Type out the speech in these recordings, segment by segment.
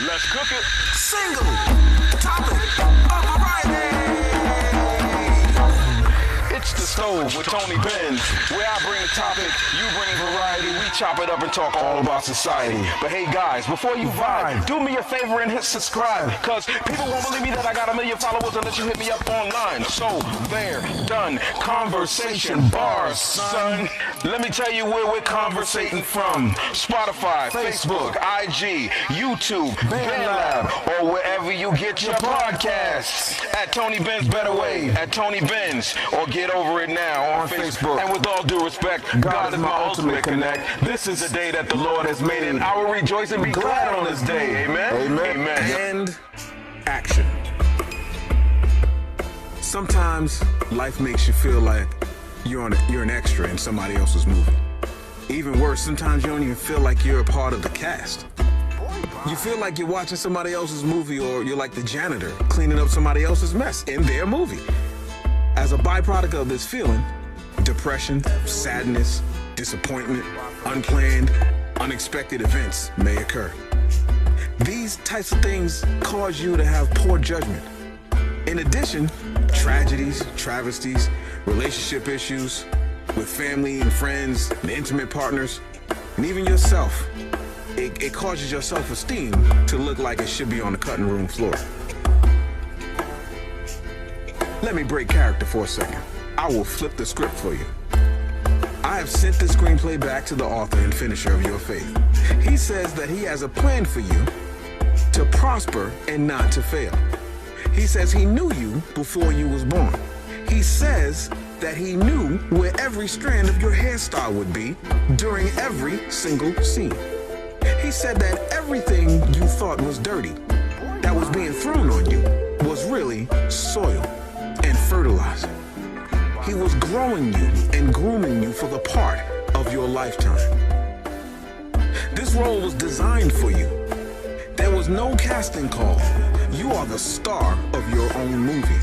Let's cook it. Single topic of variety. It's the Stove with TonyBennz, where I bring the topic, you bring variety, we chop it up and talk all about society. But hey guys, before you vibe, do me a favor and hit subscribe, cause people won't believe me that I got 1 million followers unless you hit me up online. So there, done, conversation bars, son. Let me tell you where we're conversating from. Spotify, Facebook, IG, YouTube, BandLab, or wherever you get your podcasts. At TonyBennz Better Way, at TonyBennz, or get over it now on Facebook. And with all due respect, God is my ultimate connect. This is the day that the Lord has made, and I will rejoice and be glad on this day. Amen? Amen. Amen. And action. Sometimes life makes you feel like you're an extra in somebody else's movie. Even worse, sometimes you don't even feel like you're a part of the cast. You feel like you're watching somebody else's movie, or you're like the janitor cleaning up somebody else's mess in their movie. As a byproduct of this feeling, depression, sadness, disappointment, unplanned, unexpected events may occur. These types of things cause you to have poor judgment. In addition, tragedies, travesties, relationship issues with family and friends and intimate partners, and even yourself, it causes your self-esteem to look like it should be on the cutting room floor. Let me break character for a second. I will flip the script for you. I have sent the screenplay back to the author and finisher of your faith. He says that he has a plan for you to prosper and not to fail. He says he knew you before you was born. He says that he knew where every strand of your hairstyle would be during every single scene. He said that everything you thought was dirty, that was being thrown on you, was really soil and fertilizer. He was growing you and grooming you for the part of your lifetime. This role was designed for you. There was no casting call. You are the star of your own movie.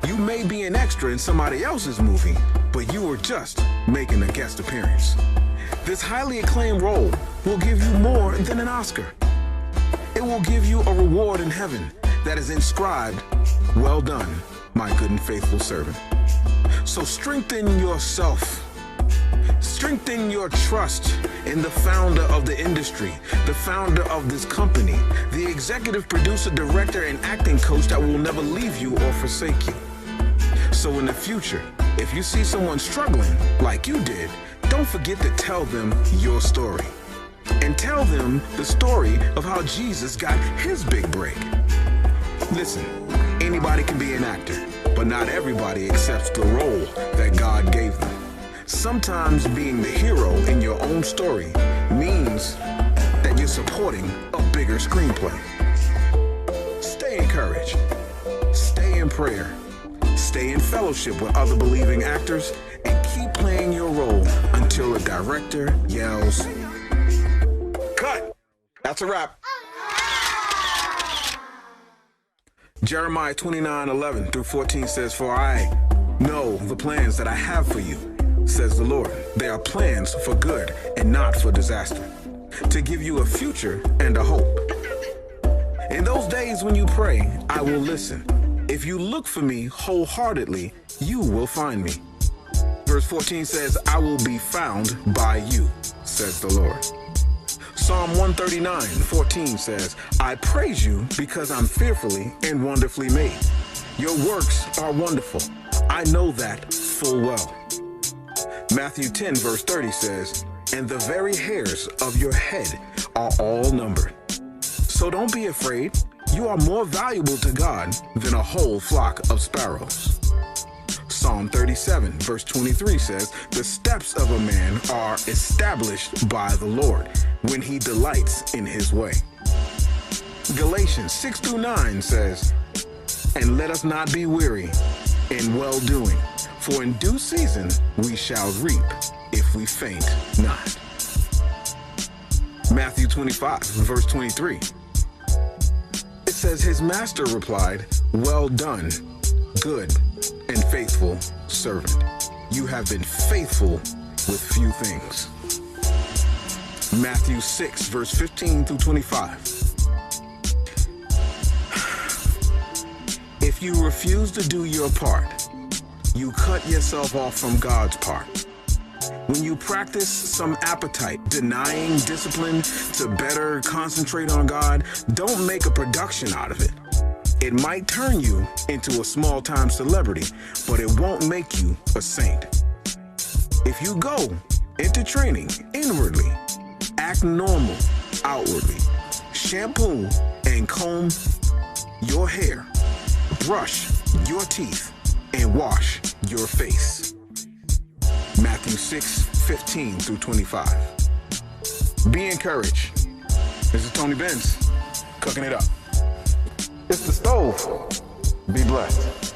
You may be an extra in somebody else's movie, but you were just making a guest appearance. This highly acclaimed role will give you more than an Oscar. It will give you a reward in heaven that is inscribed, "Well done, my good and faithful servant." So strengthen yourself. Strengthen your trust in the founder of the industry, the founder of this company, the executive producer, director, and acting coach that will never leave you or forsake you. So in the future, if you see someone struggling like you did, don't forget to tell them your story. And tell them the story of how Jesus got his big break. Listen, anybody can be an actor, but not everybody accepts the role that God gave them. Sometimes being the hero in your own story means that you're supporting a bigger screenplay. Stay encouraged. Stay in prayer. Stay in fellowship with other believing actors, and keep playing your role until the director yells, "Cut!" That's a wrap. Jeremiah 29:11 through 14 says, "For I know the plans that I have for you, says the Lord. They are plans for good and not for disaster, to give you a future and a hope. In those days when you pray, I will listen. If you look for me wholeheartedly, you will find me." Verse 14 says, "I will be found by you, says the Lord." Psalm 139:14 says, "I praise you because I'm fearfully and wonderfully made. Your works are wonderful. I know that full well." Matthew 10:30 says, "And the very hairs of your head are all numbered." So don't be afraid. You are more valuable to God than a whole flock of sparrows. Psalm 37:23 says, "The steps of a man are established by the Lord when he delights in his way." Galatians 6-9 says, "And let us not be weary in well-doing, for in due season we shall reap if we faint not." Matthew 25:23. It says, "His master replied, 'Well done, good and faithful servant. You have been faithful with few things.'" Matthew 6:15-25. If you refuse to do your part, you cut yourself off from God's part. When you practice some appetite, denying discipline to better concentrate on God, don't make a production out of it. It might turn you into a small-time celebrity, but it won't make you a saint. If you go into training inwardly, act normal outwardly, shampoo and comb your hair, brush your teeth, and wash your face. Matthew 6:15 through 25. Be encouraged. This is TonyBennz, cooking it up. It's the stove. Be blessed.